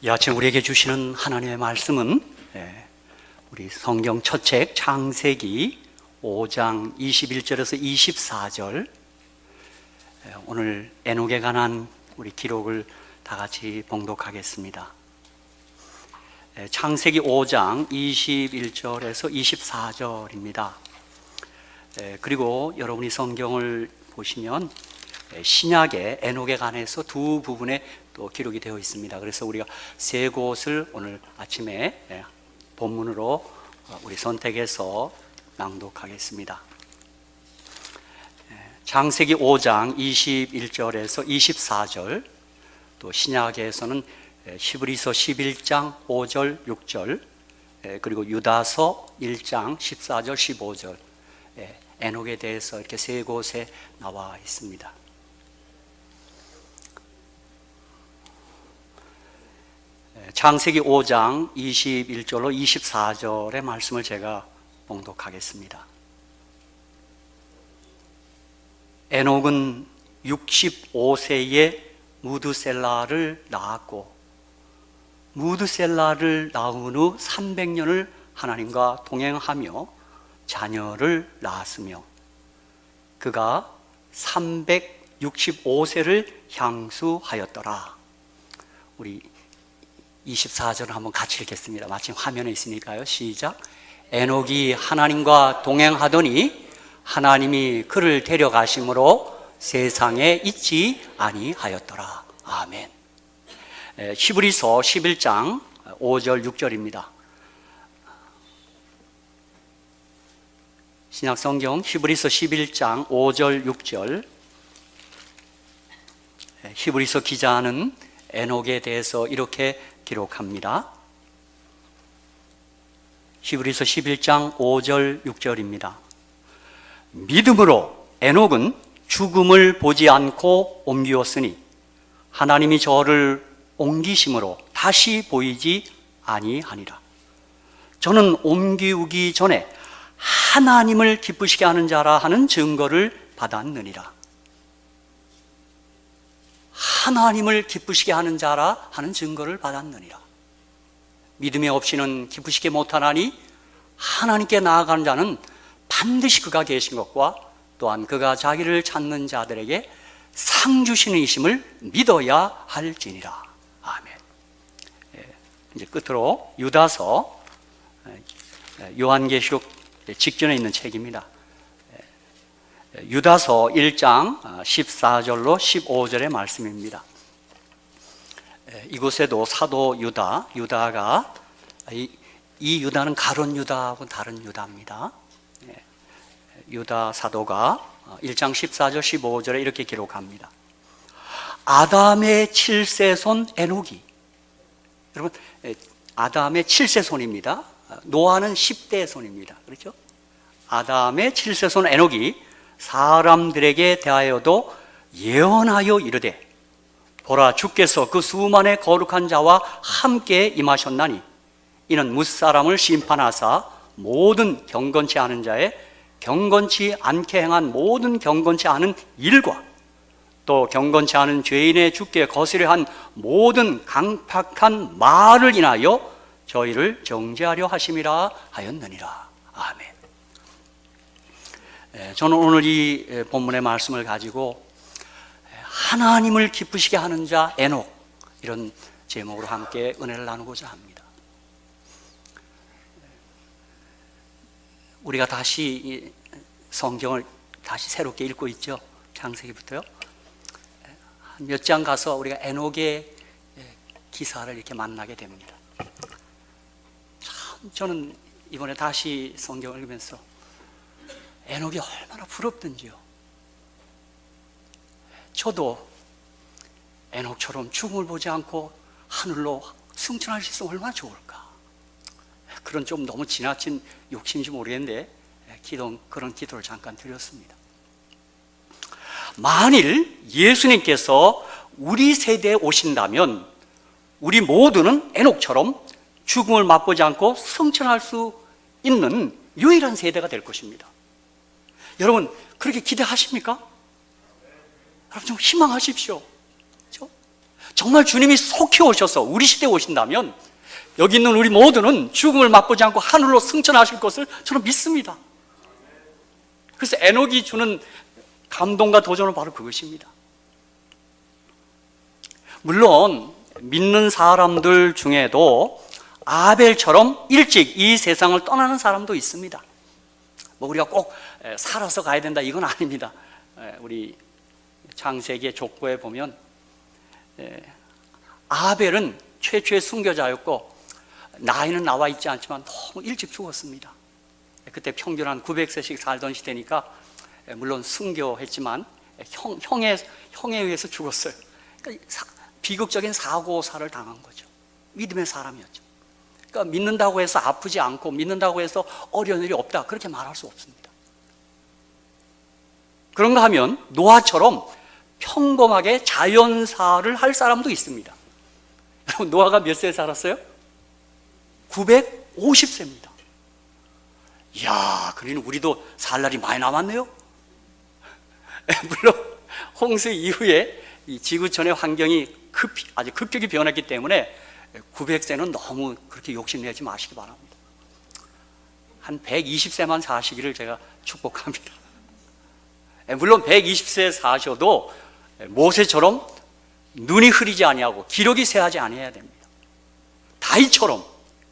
이 아침 우리에게 주시는 하나님의 말씀은 우리 성경 첫 책 창세기 5장 21절에서 24절, 오늘 에녹에 관한 우리 기록을 다 같이 봉독하겠습니다. 창세기 5장 21절에서 24절입니다. 그리고 여러분이 성경을 보시면 신약의 에녹에 관해서 두 부분에 또 기록이 되어 있습니다. 그래서 우리가 세 곳을 오늘 아침에 본문으로 우리 선택해서 낭독하겠습니다. 창세기 5장 21절에서 24절, 또 신약에서는 히브리서 11장 5절 6절, 그리고 유다서 1장 14절 15절, 에녹에 대해서 이렇게 세 곳에 나와 있습니다. 창세기 5장 21절로 24절의 말씀을 제가 봉독하겠습니다. 에녹은 65세에 무드셀라를 낳았고, 무드셀라를 낳은 후 300년을 하나님과 동행하며 자녀를 낳았으며, 그가 365세를 향수하였더라. 우리 24절을 한번 같이 읽겠습니다. 마침 화면에 있으니까요. 시작. 에녹이 하나님과 동행하더니 하나님이 그를 데려가심으로 세상에 있지 아니하였더라. 아멘. 히브리서 11장 5절 6절입니다. 신약성경 히브리서 11장 5절 6절, 히브리서 기자는 에녹에 대해서 이렇게 기록합니다. 히브리서 11장 5절 6절입니다. 믿음으로 에녹은 죽음을 보지 않고 옮기었으니 하나님이 저를 옮기심으로 다시 보이지 아니하니라. 저는 옮기우기 전에 하나님을 기쁘시게 하는 자라 하는 증거를 받았느니라. 하나님을 기쁘시게 하는 자라 하는 증거를 받았느니라. 믿음이 없이는 기쁘시게 못하나니 하나님께 나아가는 자는 반드시 그가 계신 것과 또한 그가 자기를 찾는 자들에게 상 주시는 이심을 믿어야 할지니라. 아멘. 이제 끝으로 유다서, 요한계시록 직전에 있는 책입니다. 유다서 1장 14절로 15절의 말씀입니다. 이곳에도 사도 유다가, 이 유다는 가룟 유다하고 다른 유다입니다. 유다 사도가 1장 14절 15절에 이렇게 기록합니다. 아담의 7세손 에녹이, 여러분, 아담의 7세손입니다. 노아는 10대 손입니다. 그렇죠? 아담의 7세손 에녹이 사람들에게 대하여도 예언하여 이르되, 보라, 주께서 그 수만의 거룩한 자와 함께 임하셨나니 이는 무사람을 심판하사 모든 경건치 않은 자의 경건치 않게 행한 모든 경건치 않은 일과 또 경건치 않은 죄인의 주께 거스려 한 모든 강팍한 말을 인하여 저희를 정죄하려 하심이라 하였느니라. 아멘. 저는 오늘 이 본문의 말씀을 가지고 하나님을 기쁘시게 하는 자 에녹, 이런 제목으로 함께 은혜를 나누고자 합니다. 우리가 다시 성경을 다시 새롭게 읽고 있죠. 창세기부터요. 한 몇 장 가서 우리가 에녹의 기사를 이렇게 만나게 됩니다. 참 저는 이번에 다시 성경을 읽으면서 에녹이 얼마나 부럽던지요. 저도 에녹처럼 죽음을 보지 않고 하늘로 승천할 수 있으면 얼마나 좋을까. 그런 좀 너무 지나친 욕심인지 모르겠는데 그런 기도를 잠깐 드렸습니다. 만일 예수님께서 우리 세대에 오신다면 우리 모두는 에녹처럼 죽음을 맛보지 않고 승천할 수 있는 유일한 세대가 될 것입니다. 여러분, 그렇게 기대하십니까? 여러분, 좀 희망하십시오. 그렇죠? 정말 주님이 속히 오셔서 우리 시대에 오신다면 여기 있는 우리 모두는 죽음을 맛보지 않고 하늘로 승천하실 것을 저는 믿습니다. 그래서 에녹이 주는 감동과 도전은 바로 그것입니다. 물론 믿는 사람들 중에도 아벨처럼 일찍 이 세상을 떠나는 사람도 있습니다. 뭐 우리가 꼭 살아서 가야 된다 이건 아닙니다. 우리 창세기의 족보에 보면 아벨은 최초의 순교자였고 나이는 나와 있지 않지만 너무 일찍 죽었습니다. 그때 평균 한 900세씩 살던 시대니까 물론 순교했지만 형에 의해서 죽었어요. 그러니까 비극적인 사고사를 당한 거죠. 믿음의 사람이었죠. 그러니까 믿는다고 해서 아프지 않고 믿는다고 해서 어려운 일이 없다 그렇게 말할 수 없습니다. 그런가 하면 노아처럼 평범하게 자연사를 할 사람도 있습니다. 여러분 노아가 몇 세 살았어요? 950세입니다. 이야, 그러니 우리도 살 날이 많이 남았네요. 물론 홍수 이후에 이 지구촌의 환경이 아주 급격히 변했기 때문에 900세는 너무 그렇게 욕심내지 마시기 바랍니다. 한 120세만 사시기를 제가 축복합니다. 물론 120세 사셔도 모세처럼 눈이 흐리지 아니하고 기력이 쇠하지 아니해야 됩니다. 다윗처럼,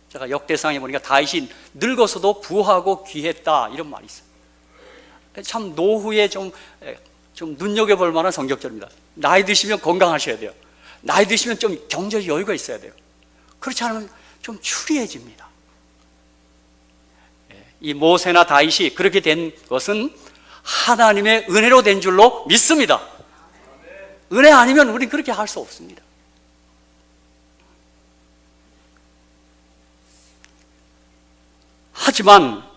제가 역대상에 보니까 다윗이 늙어서도 부하고 귀했다 이런 말이 있어요. 참 노후에 좀 눈여겨볼 만한 성격절입니다. 나이 드시면 건강하셔야 돼요. 나이 드시면 좀 경제적 여유가 있어야 돼요. 그렇지 않으면 좀 추리해집니다. 이 모세나 다윗이 그렇게 된 것은 하나님의 은혜로 된 줄로 믿습니다. 은혜 아니면 우리는 그렇게 할 수 없습니다. 하지만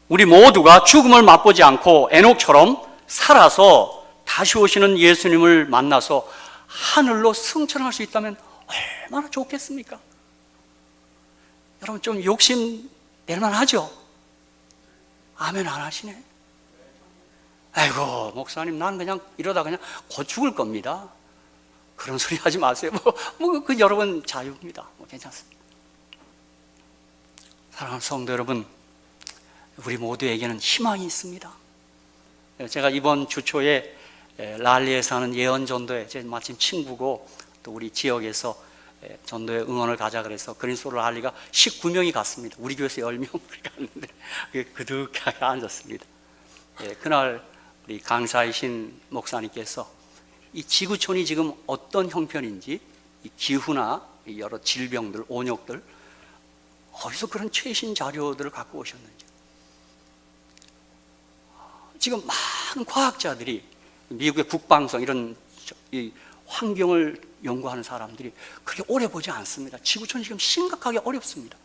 우리 모두가 죽음을 맛보지 않고 에녹처럼 살아서 다시 오시는 예수님을 만나서 하늘로 승천할 수 있다면 얼마나 좋겠습니까? 여러분 좀 욕심 낼만 하죠? 아멘 안 하시네. 아이고 목사님 난 그냥 이러다 그냥 곧 죽을 겁니다. 그런 소리 하지 마세요. 그 여러분 자유입니다. 괜찮습니다. 사랑하는 성도 여러분, 우리 모두에게는 희망이 있습니다. 제가 이번 주 초에 랄리에 사는 예언전도회, 제 마침 친구고 또 우리 지역에서 전도회 응원을 가자 그래서 그린스로 랄리가 19명이 갔습니다. 우리 교회에서 10명을 갔는데 그득하게 앉았습니다. 그날 우리 강사이신 목사님께서 이 지구촌이 지금 어떤 형편인지, 이 기후나 여러 질병들, 온역들 어디서 그런 최신 자료들을 갖고 오셨는지, 지금 많은 과학자들이 미국의 국방성 이런 이 환경을 연구하는 사람들이 그렇게 오래 보지 않습니다. 지구촌이 지금 심각하게 어렵습니다.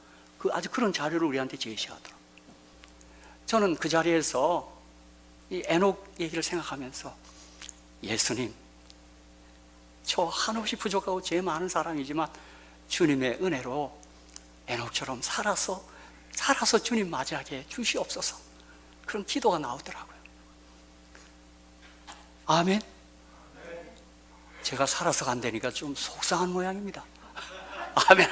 아주 그런 자료를 우리한테 제시하더라고요. 저는 그 자리에서 이 에녹 얘기를 생각하면서 예수님, 저 한없이 부족하고 죄 많은 사람이지만 주님의 은혜로 에녹처럼 살아서 주님 맞이하게 주시옵소서. 그런 기도가 나오더라고요. 아멘. 제가 살아서 간다니까 좀 속상한 모양입니다. 아멘.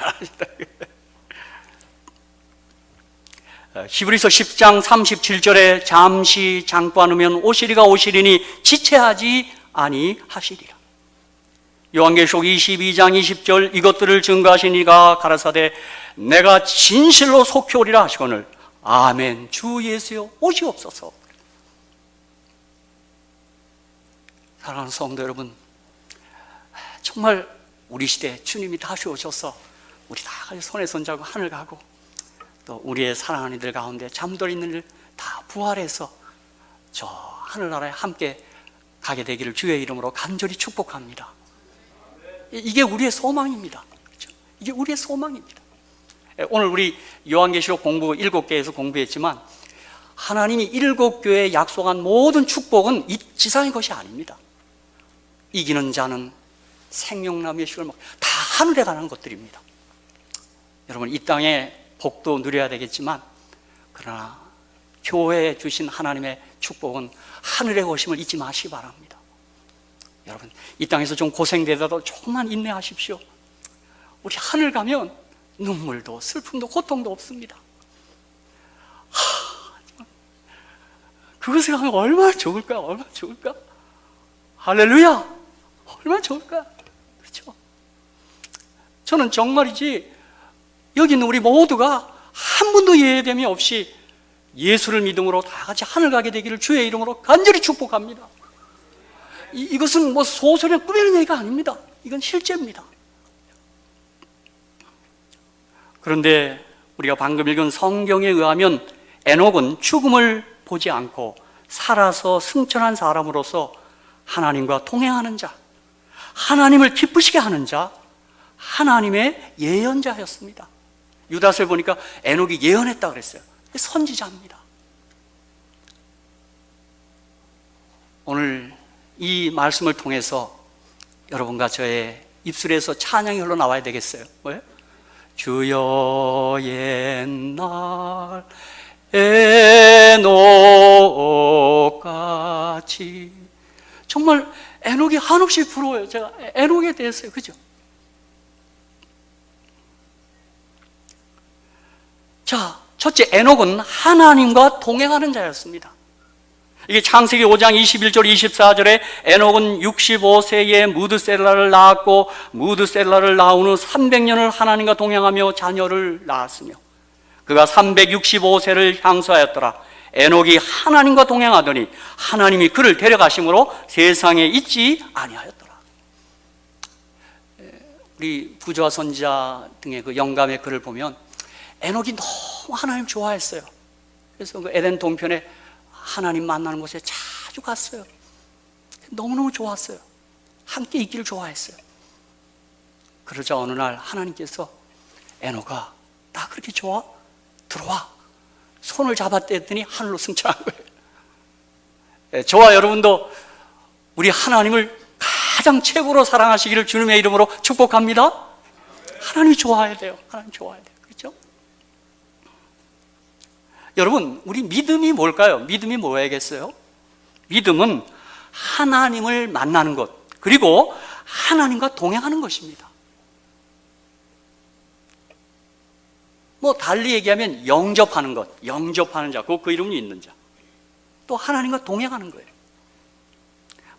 히브리서 10장 37절에 잠시 잠깐하면 오시리가 오시리니 지체하지 아니하시리라. 요한계시록 22장 20절 이것들을 증거하신 이가 가라사대 내가 진실로 속히 오리라 하시거늘 아멘. 주 예수여 오시옵소서. 사랑하는 성도 여러분, 정말 우리 시대에 주님이 다시 오셔서 우리 다 같이 손에 손잡고 하늘 가고 또 우리의 사랑하는 이들 가운데 잠들어 있는 일 다 부활해서 저 하늘나라에 함께 가게 되기를 주의 이름으로 간절히 축복합니다. 이게 우리의 소망입니다. 그렇죠? 이게 우리의 소망입니다. 오늘 우리 요한계시록 공부 7개에서 공부했지만 하나님이 7교회에 약속한 모든 축복은 이 지상의 것이 아닙니다. 이기는 자는 생명나무의 씨를 먹고 다 하늘에 관한 것들입니다. 여러분 이 땅에 복도 누려야 되겠지만 그러나 교회에 주신 하나님의 축복은 하늘에 오심을 잊지 마시기 바랍니다. 여러분, 이 땅에서 좀 고생되더라도 조금만 인내하십시오. 우리 하늘 가면 눈물도 슬픔도 고통도 없습니다. 그것을 하면 얼마나 좋을까? 얼마나 좋을까? 할렐루야! 얼마나 좋을까? 그렇죠? 저는 정말이지, 여기 있는 우리 모두가 한 분도 예외됨이 없이 예수를 믿음으로 다 같이 하늘 가게 되기를 주의 이름으로 간절히 축복합니다. 이것은 뭐 소설에 꾸미는 얘기가 아닙니다. 이건 실제입니다. 그런데 우리가 방금 읽은 성경에 의하면 에녹은 죽음을 보지 않고 살아서 승천한 사람으로서 하나님과 동행하는 자, 하나님을 기쁘시게 하는 자, 하나님의 예언자였습니다. 유다서에 보니까 에녹이 예언했다 그랬어요. 선지자입니다. 오늘 이 말씀을 통해서 여러분과 저의 입술에서 찬양이 흘러나와야 되겠어요. 왜? 주여 옛날 에녹같이. 정말 에녹이 한없이 부러워요. 제가 에녹에 대해서요. 그죠? 자, 첫째, 에녹은 하나님과 동행하는 자였습니다. 이게 창세기 5장 21절 24절에 에녹은 65세에 무드셀라를 낳았고 무드셀라를 낳은 후 300년을 하나님과 동행하며 자녀를 낳았으며 그가 365세를 향수하였더라. 에녹이 하나님과 동행하더니 하나님이 그를 데려가심으로 세상에 있지 아니하였더라. 우리 부조와 선지자 등의 그 영감의 글을 보면 에녹이 너무 하나님 좋아했어요. 그래서 그 에덴 동편에 하나님 만나는 곳에 자주 갔어요. 너무너무 좋았어요. 함께 있기를 좋아했어요. 그러자 어느 날 하나님께서 에녹아, 나 그렇게 좋아? 들어와. 손을 잡았댔더니 하늘로 승천한 거예요. 저와 여러분도 우리 하나님을 가장 최고로 사랑하시기를 주님의 이름으로 축복합니다. 하나님이 좋아야 돼요. 하나님 좋아야 돼요. 그렇죠? 여러분, 우리 믿음이 뭘까요? 믿음이 뭐야겠어요? 믿음은 하나님을 만나는 것, 그리고 하나님과 동행하는 것입니다. 뭐 달리 얘기하면 영접하는 것, 영접하는 자, 그 이름이 있는 자, 또 하나님과 동행하는 거예요.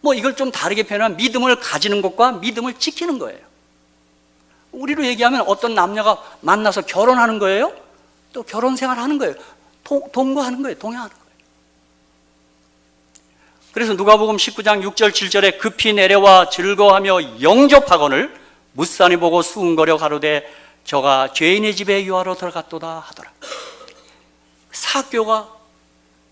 뭐 이걸 좀 다르게 표현하면 믿음을 가지는 것과 믿음을 지키는 거예요. 우리로 얘기하면 어떤 남녀가 만나서 결혼하는 거예요, 또 결혼 생활하는 거예요. 동거하는 거예요. 동행하는 거예요. 그래서 누가복음 19장 6절 7절에 급히 내려와 즐거워하며 영접하거늘 무산이 보고 수군거려 가로되 저가 죄인의 집에 유하러 들어갔도다 하더라. 사교가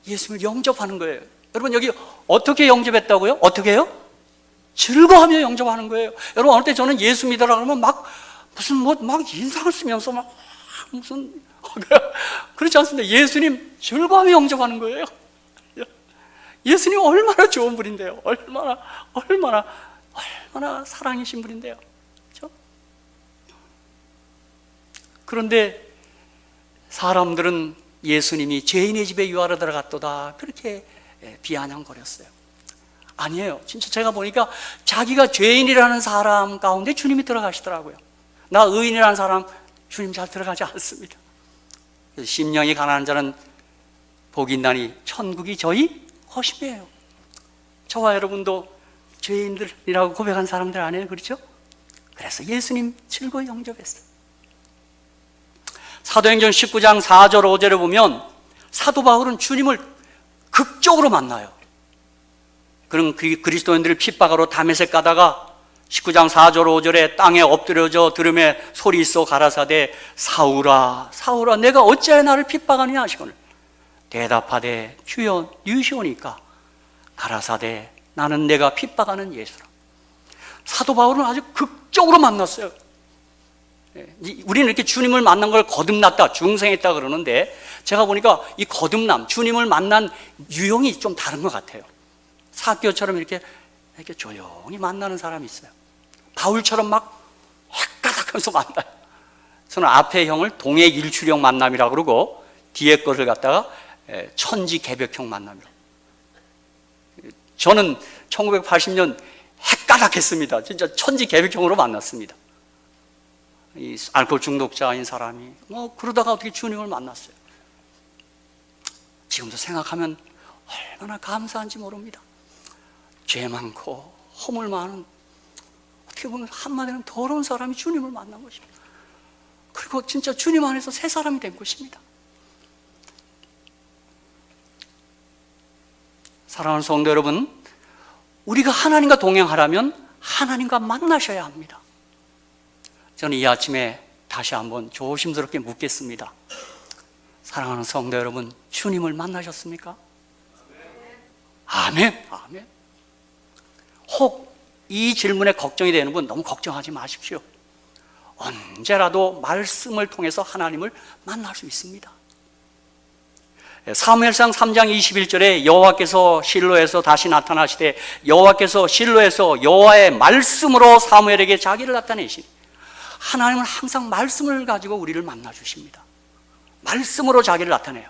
예수님을 영접하는 거예요. 여러분, 여기 어떻게 영접했다고요? 어떻게 해요? 즐거워하며 영접하는 거예요. 여러분, 어느 때 저는 예수 믿으라 그러면 막 인상을 쓰면서 무슨 그렇지 않습니다. 예수님 즐거워하며 영접하는 거예요. 예수님 얼마나 좋은 분인데요. 얼마나 사랑이신 분인데요. 그렇죠? 그런데 사람들은 예수님이 죄인의 집에 유하러 들어갔도다 그렇게 비아냥거렸어요. 아니에요. 진짜 제가 보니까 자기가 죄인이라는 사람 가운데 주님이 들어가시더라고요. 나 의인이라는 사람 주님 잘 들어가지 않습니다. 심령이 가난한 자는 복이 있나니 천국이 저희 것임이에요. 저와 여러분도 죄인들이라고 고백한 사람들 아니에요? 그렇죠? 그래서 예수님 즐거이 영접했어요. 사도행전 19장 4절 5절에 보면 사도 바울은 주님을 극적으로 만나요. 그럼 그리스도인들을 핍박하러 다메섹 가다가 19장 4절 5절에 땅에 엎드려져 들음에 소리 있어 가라사대 사울아 사울아 내가 어찌하여 나를 핍박하느냐 하시거늘 대답하되 주여 누이시오니까 가라사대 나는 내가 핍박하는 예수라. 사도 바울은 아주 극적으로 만났어요. 우리는 이렇게 주님을 만난 걸 거듭났다, 중생했다 그러는데 제가 보니까 이 거듭남, 주님을 만난 유형이 좀 다른 것 같아요. 사교처럼 이렇게 조용히 만나는 사람이 있어요. 바울처럼 막 헷가닥 하면서 만나요. 저는 앞에 형을 동해 일출형 만남이라고 그러고 뒤에 것을 갖다가 천지 개벽형 만남이라고. 저는 1980년 헷가닥했습니다. 진짜 천지개벽형으로 만났습니다. 이 알코올 중독자인 사람이 그러다가 어떻게 주님을 만났어요. 지금도 생각하면 얼마나 감사한지 모릅니다. 죄 많고 허물 많은, 어떻게 보면 한마디는 더러운 사람이 주님을 만난 것입니다. 그리고 진짜 주님 안에서 새 사람이 된 것입니다. 사랑하는 성도 여러분, 우리가 하나님과 동행하려면 하나님과 만나셔야 합니다. 저는 이 아침에 다시 한번 조심스럽게 묻겠습니다. 사랑하는 성도 여러분, 주님을 만나셨습니까? 아멘. 아멘. 혹 이 질문에 걱정이 되는 분 너무 걱정하지 마십시오. 언제라도 말씀을 통해서 하나님을 만날 수 있습니다. 사무엘상 3장 21절에 여호와께서 실로에서 다시 나타나시되 여호와께서 실로에서 여호와의 말씀으로 사무엘에게 자기를 나타내시니, 하나님은 항상 말씀을 가지고 우리를 만나 주십니다. 말씀으로 자기를 나타내요.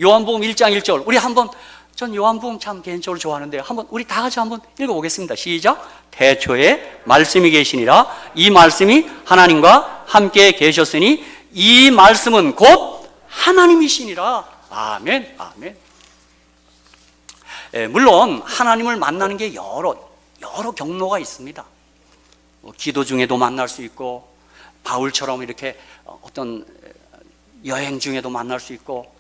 요한복음 1장 1절, 우리 한번, 전 요한복음 참 개인적으로 좋아하는데 한번 우리 다 같이 한번 읽어보겠습니다. 시작. 태초에 말씀이 계시니라. 이 말씀이 하나님과 함께 계셨으니 이 말씀은 곧 하나님이시니라. 아멘. 아멘. 물론 하나님을 만나는 게 여러 경로가 있습니다. 기도 중에도 만날 수 있고, 바울처럼 이렇게 어떤 여행 중에도 만날 수 있고,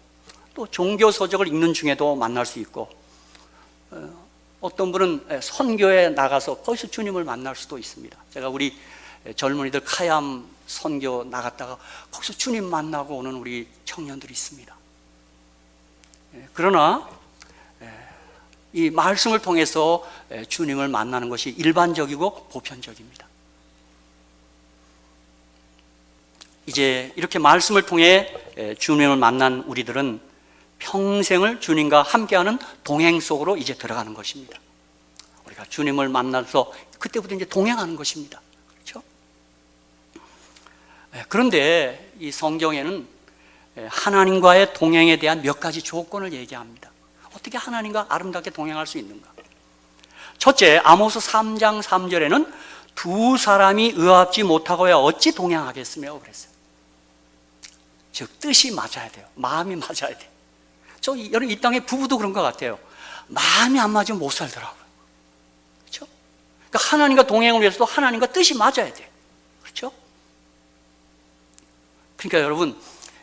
또 종교 서적을 읽는 중에도 만날 수 있고, 어떤 분은 선교에 나가서 거기서 주님을 만날 수도 있습니다. 제가 우리 젊은이들 카얌 선교 나갔다가 거기서 주님 만나고 오는 우리 청년들이 있습니다. 그러나 이 말씀을 통해서 주님을 만나는 것이 일반적이고 보편적입니다. 이제 이렇게 말씀을 통해 주님을 만난 우리들은 평생을 주님과 함께하는 동행 속으로 이제 들어가는 것입니다. 우리가 주님을 만나서 그때부터 이제 동행하는 것입니다. 그렇죠? 그런데 이 성경에는 하나님과의 동행에 대한 몇 가지 조건을 얘기합니다. 어떻게 하나님과 아름답게 동행할 수 있는가? 첫째, 아모스 3장 3절에는 두 사람이 의합지 못하고야 어찌 동행하겠으며 그랬어요. 즉 뜻이 맞아야 돼요. 마음이 맞아야 돼요. 여러분, 이 땅에 부부도 그런 것 같아요. 마음이 안 맞으면 못 살더라고요. 그렇죠? 그러니까 하나님과 동행을 위해서도 하나님과 뜻이 맞아야 돼요. 그렇죠? 그러니까 여러분,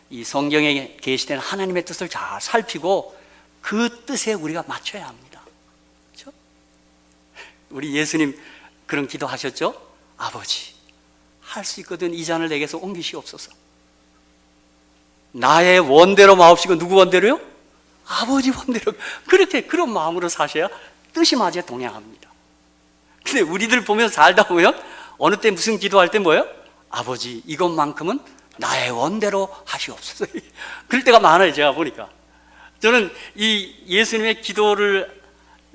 이 성경에 계시된 하나님의 뜻을 잘 살피고 그 뜻에 우리가 맞춰야 합니다. 그렇죠? 우리 예수님 그런 기도 하셨죠? 아버지, 할 수 있거든 이 잔을 내게서 옮기시옵소서. 나의 원대로 마옵시고 누구 원대로요? 아버지 원대로. 그렇게 그런 마음으로 사셔야 뜻이 맞아 동행합니다. 근데 우리들 보면 살다 보면 어느 때 무슨 기도할 때 뭐예요? 아버지, 이것만큼은 나의 원대로 하시옵소서. 그럴 때가 많아요. 제가 보니까 저는 이 예수님의 기도를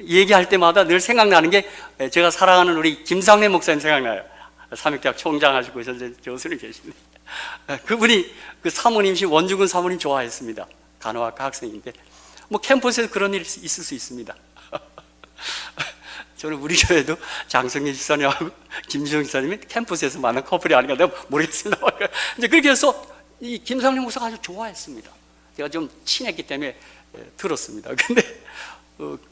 얘기할 때마다 늘 생각나는 게, 제가 사랑하는 우리 김상래 목사님 생각나요. 삼육대학 총장하시고 현재 교수님 계신데, 그분이 그 사모님이신 원중근 사모님 좋아했습니다. 간호학과 학생인데 캠퍼스에서 그런 일이 있을 수 있습니다. 저는 우리 교회도 장성일 집사님하고 김지영 집사님이 캠퍼스에서 만난 커플이 아닌가 내가 모르겠습니다. 이제 그렇게 해서 이 김상래 목사가 아주 좋아했습니다. 제가 좀 친했기 때문에 들었습니다. 근데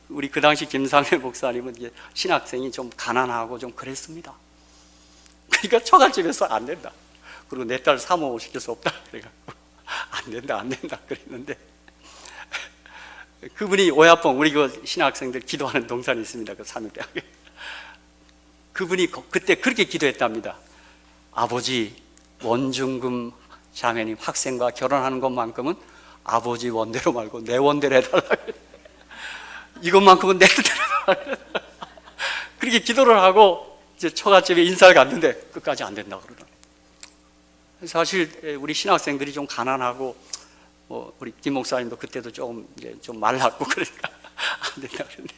우리 그 당시 김상래 목사님은 이제 신학생이 좀 가난하고 좀 그랬습니다. 그러니까 처갓집에서 안 된다. 그리고 내 딸 사모 시킬 수 없다. 그래갖고 안 된다 그랬는데, 그분이 오야뽕, 우리 그 신학생들 기도하는 동산이 있습니다. 그 삼육대학에. 그분이 그때 그렇게 기도했답니다. 아버지, 원중금 자매님 학생과 결혼하는 것만큼은 아버지 원대로 말고 내 원대로 해달라. 이것만큼은 내 뜻대로 해달라. 그렇게 기도를 하고 이제 처갓집에 인사를 갔는데 끝까지 안 된다고 그러더라고요. 사실 우리 신학생들이 좀 가난하고, 우리 김 목사님도 그때도 좀 말랐고 그러니까 안 된다 그랬는데,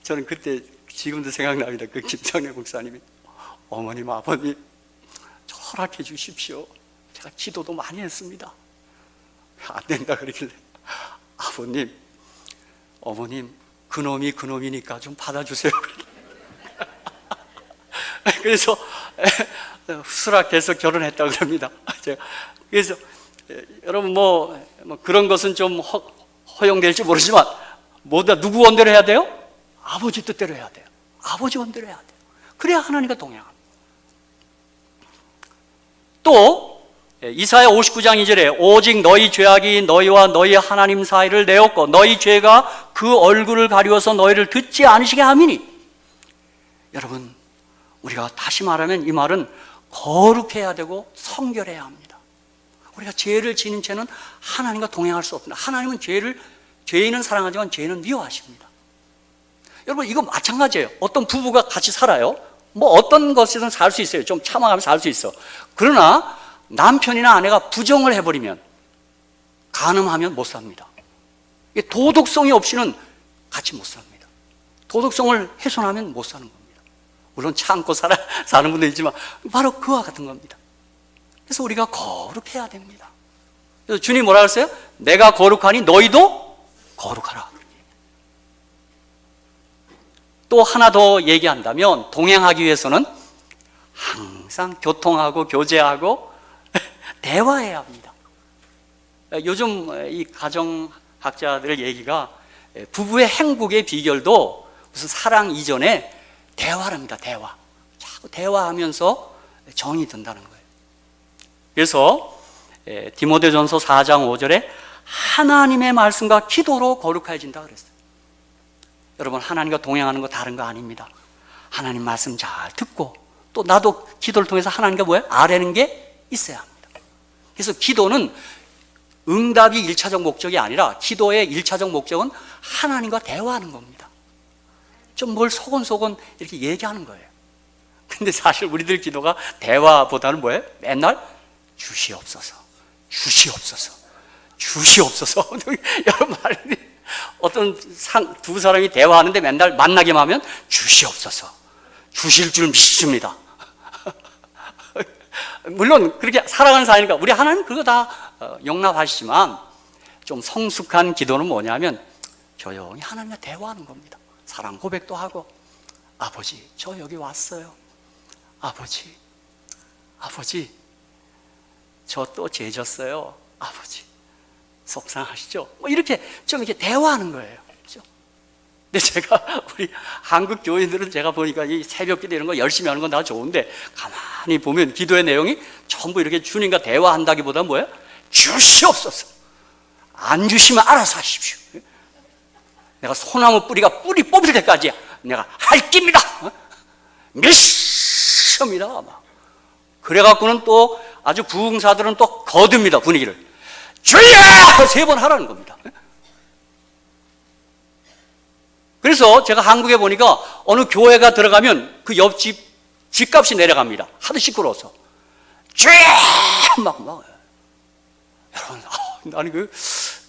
저는 그때 지금도 생각납니다. 그 김상래 목사님이 어머님, 아버님 허락해 주십시오. 제가 기도도 많이 했습니다. 안 된다 그러길래, 아버님, 어머님, 그놈이 그놈이니까 좀 받아주세요. 그래서 수락해서 결혼했다고 그럽니다. 그래서 여러분 뭐 그런 것은 좀 허용될지 모르지만 누구 원대로 해야 돼요? 아버지 뜻대로 해야 돼요. 아버지 원대로 해야 돼요. 그래야 하나님과 동행합니다. 또 이사야 59장 2절에 오직 너희 죄악이 너희와 너희 하나님 사이를 내었고 너희 죄가 그 얼굴을 가리워서 너희를 듣지 않으시게 함이니. 여러분, 우리가 다시 말하면 이 말은 거룩해야 되고 성결해야 합니다. 우리가 죄를 지는 채는 하나님과 동행할 수 없습니다. 하나님은 죄인은 사랑하지만 죄인은 미워하십니다. 여러분, 이거 마찬가지예요. 어떤 부부가 같이 살아요. 뭐 어떤 것이든 살 수 있어요. 좀 참아가면서 살 수 있어. 그러나 남편이나 아내가 부정을 해버리면, 간음하면 못 삽니다. 도덕성이 없이는 같이 못 삽니다. 도덕성을 훼손하면 못 사는 겁니다. 물론 참고 사는 분도 있지만 바로 그와 같은 겁니다. 그래서 우리가 거룩해야 됩니다. 그래서 주님 뭐라 그랬어요? 내가 거룩하니 너희도 거룩하라. 또 하나 더 얘기한다면, 동행하기 위해서는 항상 교통하고 교제하고 대화해야 합니다. 요즘 이 가정학자들의 얘기가 부부의 행복의 비결도 무슨 사랑 이전에 대화랍니다. 대화. 자꾸 대화하면서 정이 든다는 거예요. 그래서 디모데전서 4장 5절에 하나님의 말씀과 기도로 거룩해진다 그랬어요. 여러분, 하나님과 동행하는 거 다른 거 아닙니다. 하나님 말씀 잘 듣고, 또 나도 기도를 통해서 하나님과 뭐예요? 아뢰는 게 있어야 합니다. 그래서 기도는 응답이 1차적 목적이 아니라, 기도의 1차적 목적은 하나님과 대화하는 겁니다. 좀 뭘 소곤소곤 이렇게 얘기하는 거예요. 근데 사실 우리들 기도가 대화보다는 뭐예요? 맨날 주시옵소서, 주시옵소서, 주시옵소서. 여러분, 어떤 두 사람이 대화하는데 맨날 만나기만 하면 주시옵소서, 주실 줄 믿습니다. 물론 그렇게 살아가는 사이니까 우리 하나님 그거 다 용납하시지만, 좀 성숙한 기도는 뭐냐면 조용히 하나님과 대화하는 겁니다. 사랑 고백도 하고, 아버지 저 여기 왔어요. 아버지 저 또 죄 졌어요. 아버지 속상하시죠? 뭐 이렇게 좀 이렇게 대화하는 거예요. 그렇죠? 근데 제가 우리 한국 교인들은 제가 보니까 이 새벽기도 이런 거 열심히 하는 건 다 좋은데, 가만히 보면 기도의 내용이 전부 이렇게 주님과 대화한다기보다 뭐예요? 주시옵소서. 안 주시면 알아서 하십시오. 내가 소나무 뿌리가 뿌리 뽑힐 때까지 내가 할 깁니다. 믿습니다. 그래갖고는 또 아주 부흥사들은 또 거듭니다, 분위기를. 주여! 3번 하라는 겁니다. 그래서 제가 한국에 보니까 어느 교회가 들어가면 그 옆집 집값이 내려갑니다. 하도 시끄러워서. 주여! 막. 여러분, 나는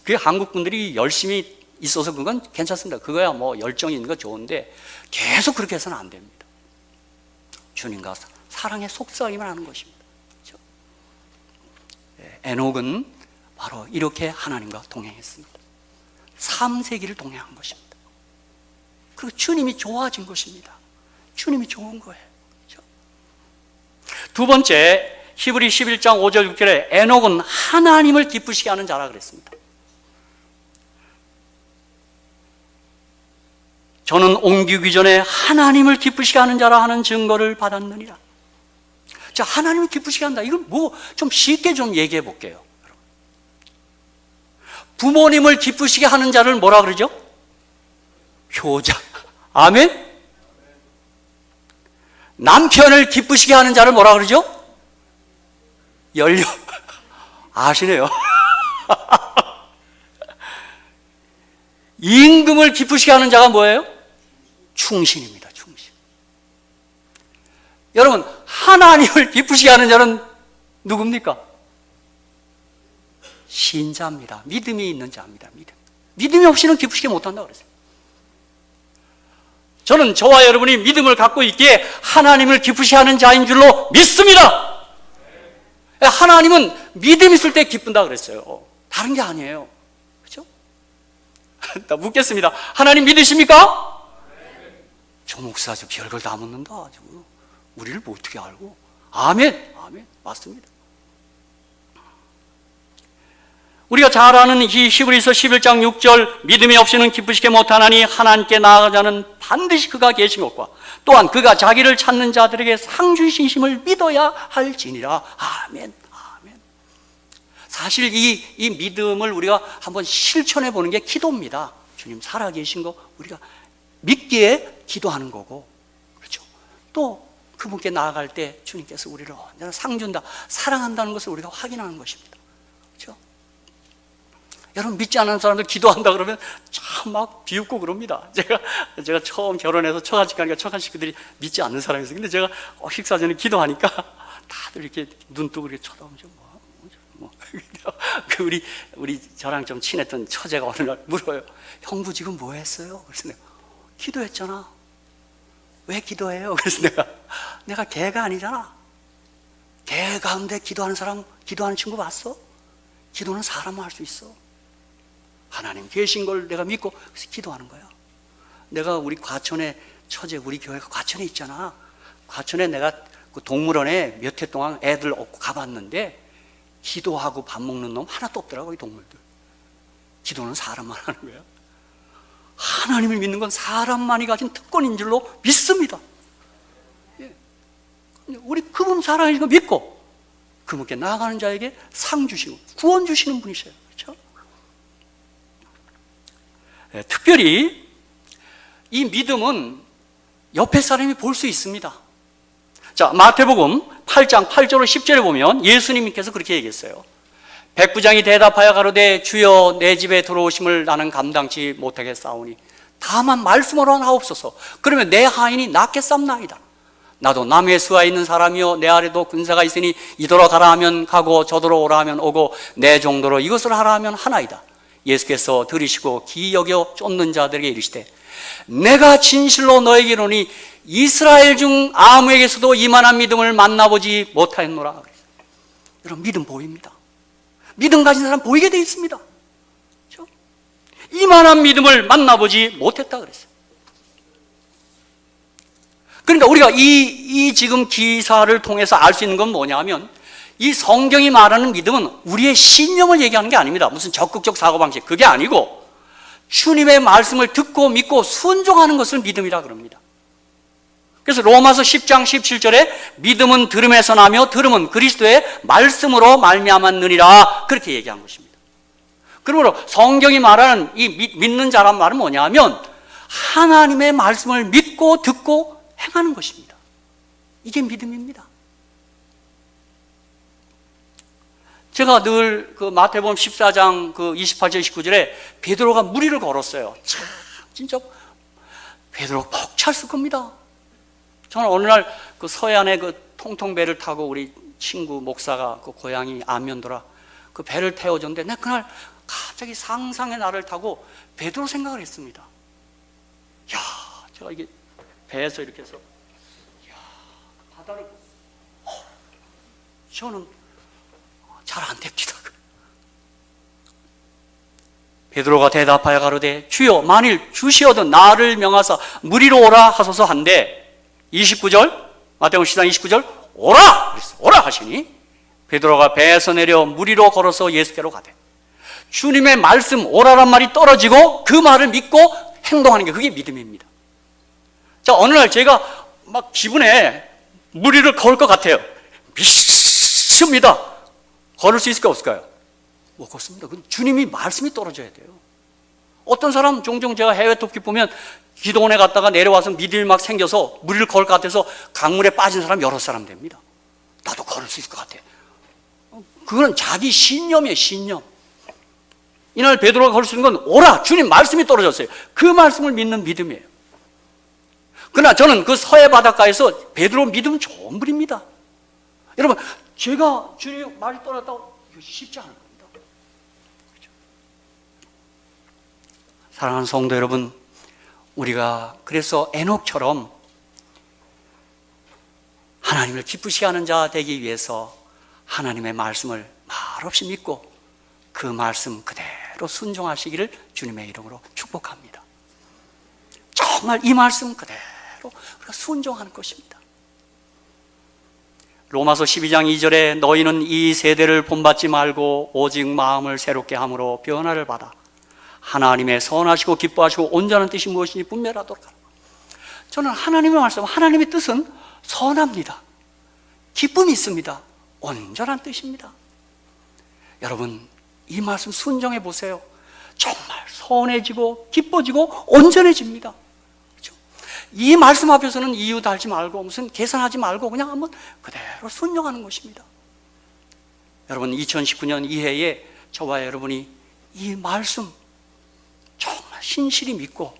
그 한국 분들이 열심히 있어서 그건 괜찮습니다. 그거야 뭐 열정이 있는 거 좋은데 계속 그렇게 해서는 안 됩니다. 주님과 사랑의 속삭임을 하는 것입니다. 그렇죠? 에녹은 바로 이렇게 하나님과 동행했습니다. 3세기를 동행한 것입니다. 그리고 주님이 좋아진 것입니다. 주님이 좋은 거예요. 그렇죠? 두 번째, 히브리 11장 5절 6절에 에녹은 하나님을 기쁘시게 하는 자라 그랬습니다. 저는 옮기기 전에 하나님을 기쁘시게 하는 자라 하는 증거를 받았느니라. 자, 하나님을 기쁘시게 한다. 이건 뭐 좀 쉽게 좀 얘기해 볼게요. 부모님을 기쁘시게 하는 자를 뭐라 그러죠? 효자. 아멘? 남편을 기쁘시게 하는 자를 뭐라 그러죠? 연료. 아시네요. 임금을 기쁘시게 하는 자가 뭐예요? 충신입니다. 충신. 여러분, 하나님을 기쁘시게 하는 자는 누굽니까? 신자입니다. 믿음이 있는 자입니다. 믿음이 없이는 기쁘시게 못한다고 그랬어요. 저는 저와 여러분이 믿음을 갖고 있기에 하나님을 기쁘시게 하는 자인 줄로 믿습니다. 하나님은 믿음 있을 때 기쁜다 그랬어요. 다른 게 아니에요. 그렇죠? 나 묻겠습니다. 하나님 믿으십니까? 조 목사 아주 별걸 다 묻는다. 우리를 어떻게 알고? 아멘, 아멘, 맞습니다. 우리가 잘 아는 이 히브리서 11장 6절, 믿음이 없이는 기쁘시게 못하나니 하나님께 나아가자는 반드시 그가 계신 것과 또한 그가 자기를 찾는 자들에게 상주이심을 믿어야 할지니라. 아멘, 아멘. 사실 이 믿음을 우리가 한번 실천해 보는 게 기도입니다. 주님 살아계신 거 우리가 믿기에 기도하는 거고, 그렇죠? 또 그분께 나아갈 때 주님께서 우리를 언제나 상준다, 사랑한다는 것을 우리가 확인하는 것입니다. 그렇죠? 여러분, 믿지 않는 사람들 기도한다 그러면 참 막 비웃고 그럽니다. 제가 처음 결혼해서 처갓집 가니까 처갓 식구들이 믿지 않는 사람이 있어요. 근데 제가 식사 전에 기도하니까 다들 이렇게 눈 뜨고 이렇게 쳐다보죠. 우리 저랑 좀 친했던 처제가 어느 날 물어요. 형부 지금 뭐 했어요? 그래서 내가 기도했잖아. 왜 기도해요? 그래서 내가 개가 아니잖아. 개 가운데 기도하는 사람, 기도하는 친구 봤어? 기도는 사람만 할 수 있어. 하나님 계신 걸 내가 믿고 그래서 기도하는 거야. 내가 우리 과천에, 처제 우리 교회가 과천에 있잖아. 과천에 내가 그 동물원에 몇 해 동안 애들 업고 가봤는데 기도하고 밥 먹는 놈 하나도 없더라고. 이 동물들. 기도는 사람만 하는 거야. 하나님을 믿는 건 사람만이 가진 특권인 줄로 믿습니다. 예. 우리 그분 사랑하시는 거 믿고 그분께 나아가는 자에게 상 주시고 구원 주시는 분이세요. 그렇죠? 예, 특별히 이 믿음은 옆에 사람이 볼 수 있습니다. 자, 마태복음 8장 8절로 10절에 보면 예수님께서 그렇게 얘기했어요. 백부장이 대답하여 가로되 주여 내 집에 들어오심을 나는 감당치 못하겠사오니 다만 말씀으로 하옵소서. 그러면 내 하인이 낫겠삼나이다. 나도 남의 수하에 있는 사람이요 내 아래도 군사가 있으니 이더러 가라 하면 가고 저더러 오라 하면 오고 내 정도로 이것을 하라 하면 하나이다. 예수께서 들으시고 기이 여겨 쫓는 자들에게 이르시되 내가 진실로 너에게 이르노니 이스라엘 중 아무에게서도 이만한 믿음을 만나보지 못하였노라. 여러분, 믿음 보입니다. 믿음 가진 사람 보이게 되어 있습니다. 그렇죠? 이만한 믿음을 만나보지 못했다 그랬어요. 그러니까 우리가 이 지금 기사를 통해서 알 수 있는 건 뭐냐면 이 성경이 말하는 믿음은 우리의 신념을 얘기하는 게 아닙니다. 무슨 적극적 사고방식, 그게 아니고 주님의 말씀을 듣고 믿고 순종하는 것을 믿음이라 그럽니다. 그래서 로마서 10장 17절에 믿음은 들음에서 나며 들음은 그리스도의 말씀으로 말미암았느니라 그렇게 얘기한 것입니다. 그러므로 성경이 말하는 이 믿는 자란 말은 뭐냐면 하나님의 말씀을 믿고 듣고 행하는 것입니다. 이게 믿음입니다. 제가 늘 그 마태복음 14장 그 28절 29절에 베드로가 무리를 걸었어요. 참 진짜 베드로가 벅찼을 겁니다. 저는 어느 날 그 서해안에 그 통통배를 타고 우리 친구 목사가 그 고향이 안면도라 그 배를 태워줬는데 내가 그날 갑자기 상상의 나를 타고 베드로 생각을 했습니다. 야, 제가 이게 배에서 이렇게 해서 야, 바다를 저는 잘 안 됩니다. 베드로가 대답하여 가로되 주여 만일 주시어든 나를 명하사 무리로 오라 하소서 한데 29절 마태복음 14장 29절 오라! 오라 하시니 베드로가 배에서 내려 무리로 걸어서 예수께로 가되 주님의 말씀 오라란 말이 떨어지고 그 말을 믿고 행동하는 게 그게 믿음입니다. 자, 어느 날 제가 막 기분에 무리를 걸을 것 같아요. 믿습니다. 걸을 수 있을까 없을까요? 못 걷습니다. 주님이 말씀이 떨어져야 돼요. 어떤 사람 종종 제가 해외 토픽 보면 기도원에 갔다가 내려와서 믿음이 막 생겨서 무리를 걸을 것 같아서 강물에 빠진 사람 여러 사람 됩니다. 나도 걸을 수 있을 것 같아. 그건 자기 신념이에요, 신념. 이날 베드로가 걸을 수 있는 건 오라! 주님 말씀이 떨어졌어요. 그 말씀을 믿는 믿음이에요. 그러나 저는 그 서해 바닷가에서 베드로 믿음은 좋은 분입니다. 여러분, 제가 주님 말이 떨어졌다고 이거 쉽지 않을 겁니다. 그렇죠? 사랑하는 성도 여러분, 우리가 그래서 에녹처럼 하나님을 기쁘시게 하는 자 되기 위해서 하나님의 말씀을 말없이 믿고 그 말씀 그대로 순종하시기를 주님의 이름으로 축복합니다. 정말 이 말씀 그대로 우리가 순종하는 것입니다. 로마서 12장 2절에 너희는 이 세대를 본받지 말고 오직 마음을 새롭게 함으로 변화를 받아 하나님의 선하시고 기뻐하시고 온전한 뜻이 무엇인지 분별하도록 하라. 저는 하나님의 말씀, 하나님의 뜻은 선합니다. 기쁨이 있습니다. 온전한 뜻입니다. 여러분, 이 말씀 순종해 보세요. 정말 선해지고 기뻐지고 온전해집니다. 그렇죠? 이 말씀 앞에서는 이유 달지 말고 무슨 계산하지 말고 그냥 한번 그대로 순종하는 것입니다. 여러분, 2019년 이 해에 저와 여러분이 이 말씀 정말 신실히 믿고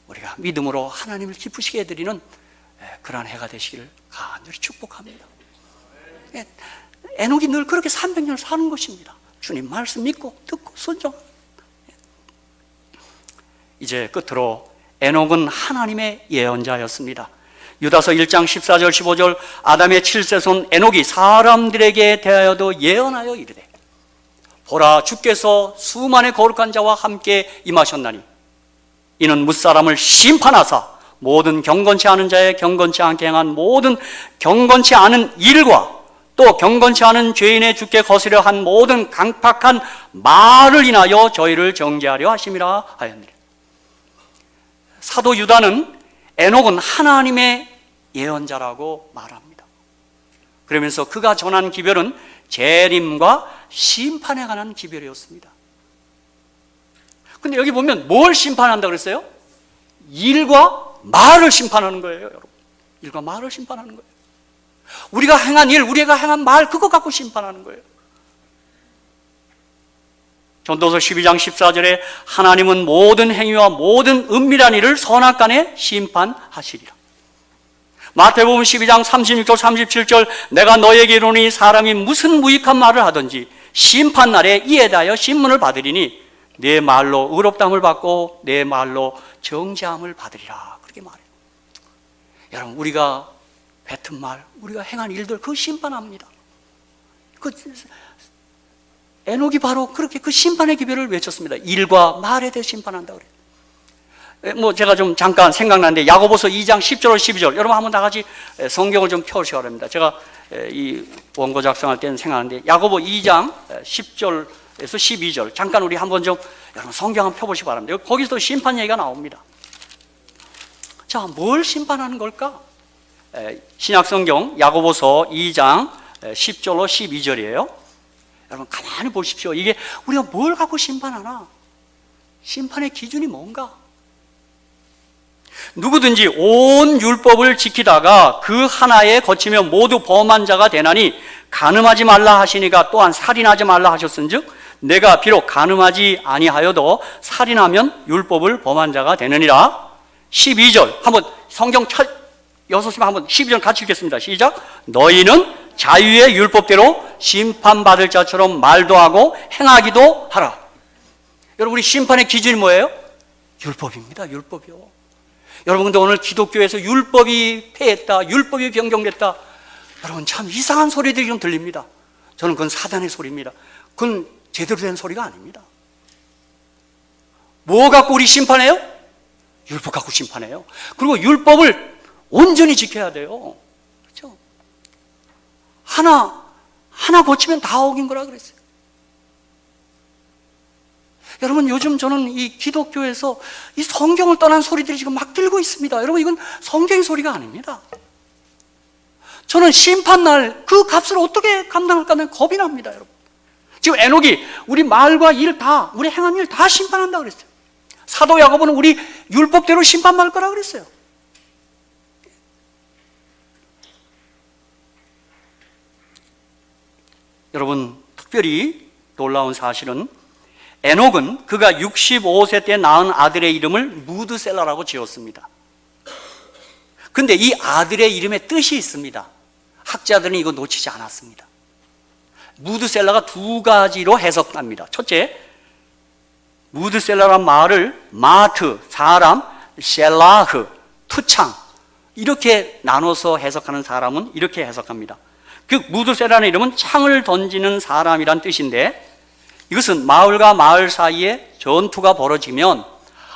우리가 믿음으로 하나님을 기쁘시게 해드리는 그러한 해가 되시기를 간절히 축복합니다. 에녹이 늘 그렇게 300년을 사는 것입니다. 주님 말씀 믿고 듣고 순종. 이제 끝으로 에녹은 하나님의 예언자였습니다. 유다서 1장 14절 15절 아담의 7세손 에녹이 사람들에게 대하여도 예언하여 이르되 보라 주께서 수만의 거룩한 자와 함께 임하셨나니 이는 무사람을 심판하사 모든 경건치 않은 자의 경건치 않게 행한 모든 경건치 않은 일과 또 경건치 않은 죄인의 주께 거스려 한 모든 강팍한 말을 인하여 저희를 정죄하려 하심이라 하였느니라. 사도 유다는 에녹은 하나님의 예언자라고 말합니다. 그러면서 그가 전한 기별은 재림과 심판에 관한 기별이었습니다. 근데 여기 보면 뭘 심판한다 그랬어요? 일과 말을 심판하는 거예요, 여러분. 일과 말을 심판하는 거예요. 우리가 행한 일, 우리가 행한 말, 그거 갖고 심판하는 거예요. 전도서 12장 14절에 하나님은 모든 행위와 모든 은밀한 일을 선악간에 심판하시리라. 마태복음 12장 36절 37절 내가 너에게 이르노니 사람이 무슨 무익한 말을 하든지 심판날에 이에 대하여 신문을 받으리니 내 말로 의롭다함을 받고 내 말로 정죄함을 받으리라. 그렇게 말해요. 여러분, 우리가 뱉은 말, 우리가 행한 일들 그 심판합니다. 에녹이 바로 그렇게 그 심판의 기별을 외쳤습니다. 일과 말에 대해 심판한다 그래요. 제가 좀 잠깐 생각나는데 야고보서 2장 10절 12절 여러분 한번 다 같이 성경을 좀 펴보시기 바랍니다. 제가 이 원고 작성할 때는 생각하는데 야고보 2장 10절에서 12절 잠깐 우리 한번 좀 여러분 성경 한번 펴보시기 바랍니다. 거기서 심판 얘기가 나옵니다. 자, 뭘 심판하는 걸까? 신약성경 야고보서 2장 10절로 12절이에요. 여러분 가만히 보십시오. 이게 우리가 뭘 갖고 심판하나? 심판의 기준이 뭔가? 누구든지 온 율법을 지키다가 그 하나에 거치며 모두 범한 자가 되나니 간음하지 말라 하시니가 또한 살인하지 말라 하셨은즉 내가 비록 간음하지 아니하여도 살인하면 율법을 범한 자가 되느니라. 12절 한번 성경 여섯시면 한번 12절 같이 읽겠습니다. 시작. 너희는 자유의 율법대로 심판받을 자처럼 말도 하고 행하기도 하라. 여러분, 우리 심판의 기준이 뭐예요? 율법입니다. 율법이요. 여러분, 근데 오늘 기독교에서 율법이 폐했다, 율법이 변경됐다, 여러분 참 이상한 소리들이 좀 들립니다. 저는 그건 사단의 소리입니다. 그건 제대로 된 소리가 아닙니다. 뭐 갖고 우리 심판해요? 율법 갖고 심판해요. 그리고 율법을 온전히 지켜야 돼요. 그렇죠? 하나 고치면 다 어긴 거라 그랬어요. 여러분, 요즘 저는 이 기독교에서 이 성경을 떠난 소리들이 지금 막 들고 있습니다. 여러분, 이건 성경의 소리가 아닙니다. 저는 심판날 그 값을 어떻게 감당할까 하면 겁이 납니다, 여러분. 지금 에녹이 우리 말과 일 다, 우리 행한 일 다 심판한다 그랬어요. 사도 야고보는 우리 율법대로 심판받을 거라 그랬어요. 여러분, 특별히 놀라운 사실은 에녹은 그가 65세 때 낳은 아들의 이름을 무드셀라라고 지었습니다. 근데 이 아들의 이름에 뜻이 있습니다. 학자들은 이거 놓치지 않았습니다. 무드셀라가 두 가지로 해석합니다. 첫째, 무드셀라란 말을 마트, 사람, 셀라흐, 투창 이렇게 나눠서 해석하는 사람은 이렇게 해석합니다. 그 무드셀라는 이름은 창을 던지는 사람이란 뜻인데 이것은 마을과 마을 사이에 전투가 벌어지면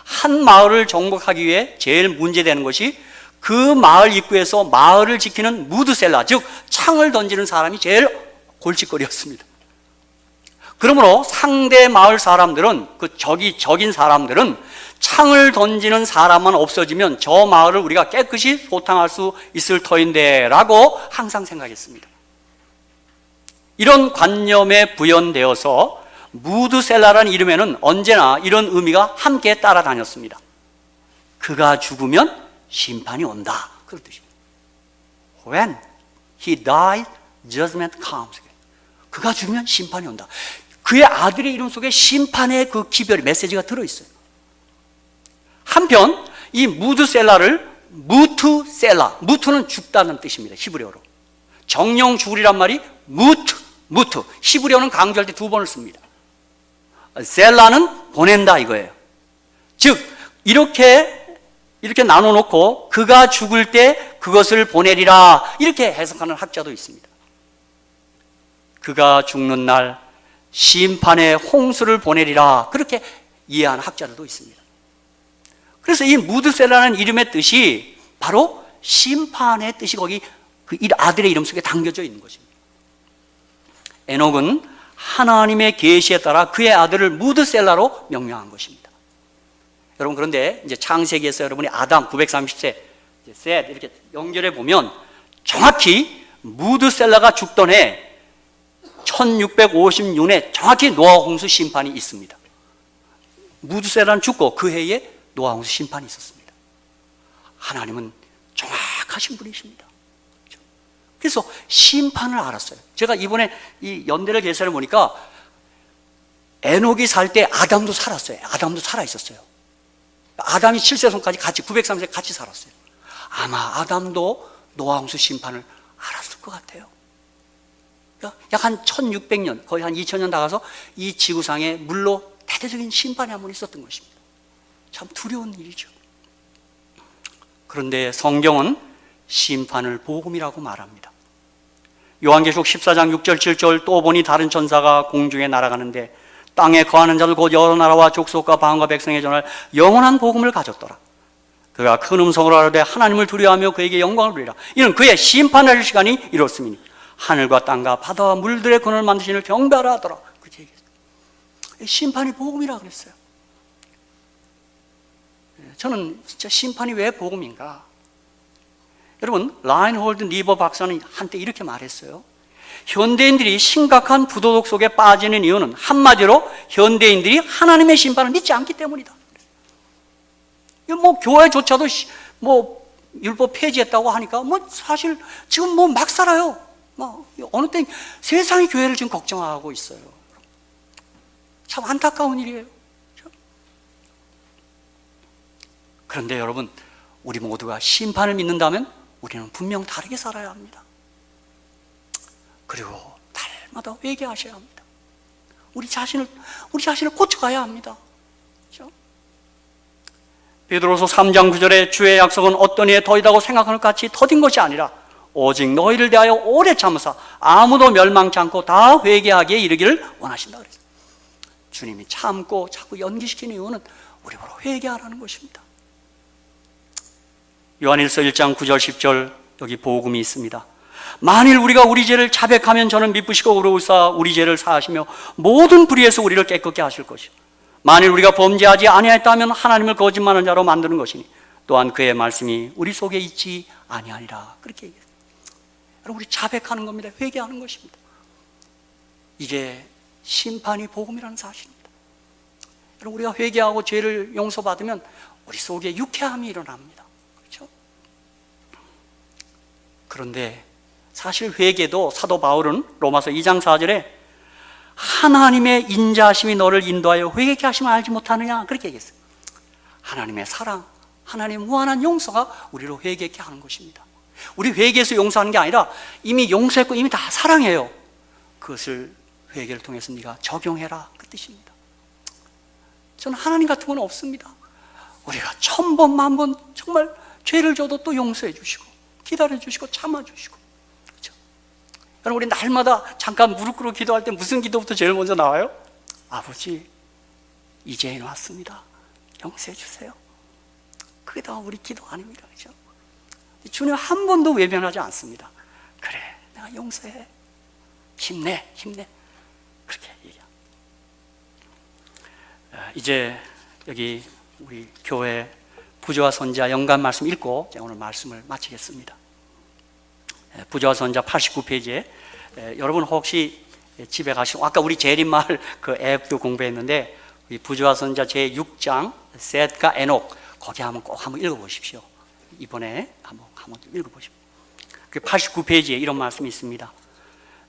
한 마을을 정복하기 위해 제일 문제되는 것이 그 마을 입구에서 마을을 지키는 무드셀라, 즉 창을 던지는 사람이 제일 골칫거리였습니다. 그러므로 상대 마을 사람들은, 그 적인 사람들은 창을 던지는 사람만 없어지면 저 마을을 우리가 깨끗이 소탕할 수 있을 터인데 라고 항상 생각했습니다. 이런 관념에 부연되어서 무드셀라라는 이름에는 언제나 이런 의미가 함께 따라다녔습니다. 그가 죽으면 심판이 온다, 그런 뜻입니다. When he dies, judgment comes. 그가 죽으면 심판이 온다. 그의 아들의 이름 속에 심판의 그 기별의 메시지가 들어있어요. 한편 이 무드셀라를 무투셀라, 무투는 죽다는 뜻입니다. 히브리어로. 정령 죽으리란 말이 무트. 히브리어는 강조할 때 2번을 씁니다. 셀라는 보낸다 이거예요. 즉 이렇게 나눠놓고 그가 죽을 때 그것을 보내리라 이렇게 해석하는 학자도 있습니다. 그가 죽는 날 심판의 홍수를 보내리라 그렇게 이해하는 학자들도 있습니다. 그래서 이 무드셀라는 이름의 뜻이 바로 심판의 뜻이 거기 그 아들의 이름 속에 담겨져 있는 것입니다. 에녹은 하나님의 계시에 따라 그의 아들을 무드셀라로 명명한 것입니다. 여러분, 그런데 이제 창세기에서 여러분이 아담 930세 셋 이렇게 연결해 보면 정확히 무드셀라가 죽던 해 1656년에 정확히 노아 홍수 심판이 있습니다. 무드셀라는 죽고 그 해에 노아 홍수 심판이 있었습니다. 하나님은 정확하신 분이십니다. 그래서 심판을 알았어요. 제가 이번에 이 연대를 계산해 보니까 에녹이 살 때 아담도 살았어요. 아담도 살아 있었어요. 아담이 7세손까지 같이 903세 같이 살았어요. 아마 아담도 노아 홍수 심판을 알았을 것 같아요. 약 한 1600년, 거의 한 2000년 나가서 이 지구상에 물로 대대적인 심판이 한 번 있었던 것입니다. 참 두려운 일이죠. 그런데 성경은 심판을 복음이라고 말합니다. 요한계시록 14장 6절 7절 또 보니 다른 천사가 공중에 날아가는데 땅에 거하는 자들 곧 여러 나라와 족속과 방언과 백성에 전할 영원한 복음을 가졌더라. 그가 큰 음성으로 하되 하나님을 두려워하며 그에게 영광을 돌리라. 이는 그의 심판할 시간이 이렇습니다. 하늘과 땅과 바다와 물들의 근원을 만드시는 경배하라 하더라. 그렇게 얘기했어요. 심판이 복음이라 그랬어요. 저는 진짜 심판이 왜 복음인가? 여러분, 라인홀드 니버 박사는 한때 이렇게 말했어요. 현대인들이 심각한 부도덕 속에 빠지는 이유는 한마디로 현대인들이 하나님의 심판을 믿지 않기 때문이다. 뭐 교회조차도 뭐 율법 폐지했다고 하니까 뭐 사실 지금 뭐 막 살아요. 뭐 어느 때 세상이 교회를 지금 걱정하고 있어요. 참 안타까운 일이에요. 그런데 여러분, 우리 모두가 심판을 믿는다면 우리는 분명 다르게 살아야 합니다. 그리고 날마다 회개하셔야 합니다. 우리 자신을 고쳐가야 합니다. 그렇죠? 베드로서 3장 9절에 주의 약속은 어떤 이에 더이다고 생각하는 것 같이 더딘 것이 아니라 오직 너희를 대하여 오래 참으사 아무도 멸망치 않고 다 회개하기에 이르기를 원하신다 그랬어요. 주님이 참고 자꾸 연기시키는 이유는 우리 바로 회개하라는 것입니다. 요한일서 1장 9절 10절 여기 복음이 있습니다. 만일 우리가 우리 죄를 자백하면 저는 미쁘시고 의로우사 우리 죄를 사하시며 모든 불의에서 우리를 깨끗게 하실 것이요 만일 우리가 범죄하지 아니하였다면 하나님을 거짓말하는 자로 만드는 것이니 또한 그의 말씀이 우리 속에 있지 아니하니라. 그렇게 얘기했어요. 여러분, 우리 자백하는 겁니다. 회개하는 것입니다. 이게 심판이 복음이라는 사실입니다. 여러분, 우리가 회개하고 죄를 용서받으면 우리 속에 유쾌함이 일어납니다. 그렇죠? 그런데 사실 회개도 사도 바울은 로마서 2장 4절에 하나님의 인자하심이 너를 인도하여 회개케 하심을 알지 못하느냐 그렇게 얘기했어요. 하나님의 사랑, 하나님의 무한한 용서가 우리로 회개케 하는 것입니다. 우리 회개해서 용서하는 게 아니라 이미 용서했고 이미 다 사랑해요. 그것을 회개를 통해서 네가 적용해라 그 뜻입니다. 저는 하나님 같은 건 없습니다. 우리가 1000번, 10,000번 정말 죄를 져도 또 용서해 주시고 기다려 주시고 참아 주시고. 그렇죠? 여러분, 우리 날마다 잠깐 무릎 꿇고 기도할 때 무슨 기도부터 제일 먼저 나와요? 아버지, 이제 해놨습니다. 용서해 주세요. 그게 다 우리 기도 아닙니까? 그렇죠? 주님 한 번도 외면하지 않습니다. 그래, 내가 용서해. 힘내, 힘내. 그렇게 얘기합니다. 이제 여기 우리 교회 부조와 선지자 연간 말씀 읽고 오늘 말씀을 마치겠습니다. 부조와 선지자 89페이지에 여러분 혹시 집에 가시고 아까 우리 재림마을 그 앱도 공부했는데 우리 부조와 선지자 제6장 셋과 에녹 거기 꼭 한번 읽어보십시오. 이번에 한번 읽어보십시오. 89페이지에 이런 말씀이 있습니다.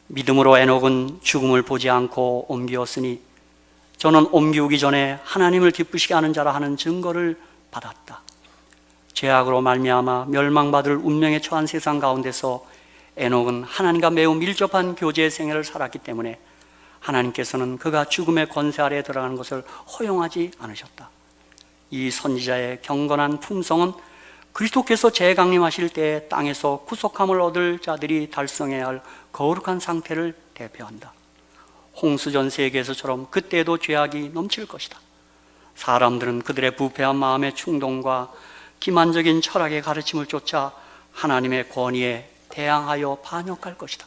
믿음으로 에녹은 죽음을 보지 않고 옮기었으니 저는 옮기우기 전에 하나님을 기쁘시게 하는 자라 하는 증거를 받았다. 죄악으로 말미암아 멸망받을 운명에 처한 세상 가운데서 에녹은 하나님과 매우 밀접한 교제 생애를 살았기 때문에 하나님께서는 그가 죽음의 권세 아래에 들어가는 것을 허용하지 않으셨다. 이 선지자의 경건한 품성은 그리스도께서 재강림하실 때 땅에서 구속함을 얻을 자들이 달성해야 할 거룩한 상태를 대표한다. 홍수전 세계에서처럼 그때도 죄악이 넘칠 것이다. 사람들은 그들의 부패한 마음의 충동과 기만적인 철학의 가르침을 쫓아 하나님의 권위에 대항하여 반역할 것이다.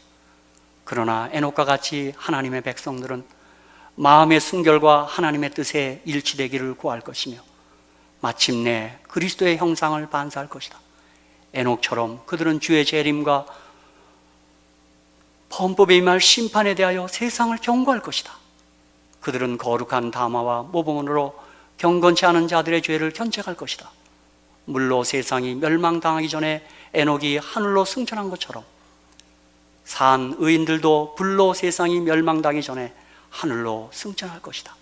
그러나 에녹과 같이 하나님의 백성들은 마음의 순결과 하나님의 뜻에 일치되기를 구할 것이며 마침내 그리스도의 형상을 반사할 것이다. 에녹처럼 그들은 주의 재림과 범법에 임할 심판에 대하여 세상을 경고할 것이다. 그들은 거룩한 담화와 모범으로 경건치 않은 자들의 죄를 견책할 것이다. 물로 세상이 멸망당하기 전에 에녹이 하늘로 승천한 것처럼 산 의인들도 불로 세상이 멸망당하기 전에 하늘로 승천할 것이다.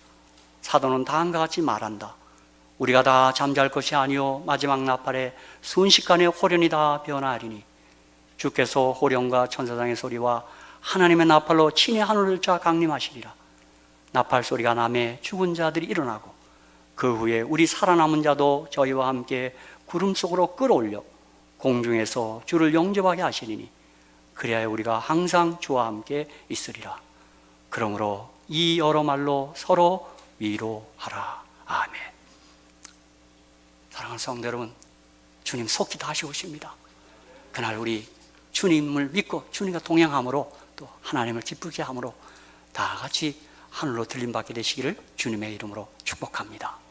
사도는 다음과 같이 말한다. 우리가 다 잠잘 것이 아니요 마지막 나팔에 순식간에 호련이 다 변하리니 주께서 호령과 천사장의 소리와 하나님의 나팔로 친히 하늘을 자 강림하시리라. 나팔 소리가 나매 죽은 자들이 일어나고 그 후에 우리 살아남은 자도 저희와 함께 구름 속으로 끌어올려 공중에서 주를 영접하게 하시리니 그리하여 우리가 항상 주와 함께 있으리라. 그러므로 이 여러 말로 서로 위로하라. 아멘. 사랑하는 성도 여러분, 주님 속히 다시 오십니다. 그날 우리 주님을 믿고 주님과 동행함으로 또 하나님을 기쁘게 함으로 다 같이 하늘로 들림받게 되시기를 주님의 이름으로 축복합니다.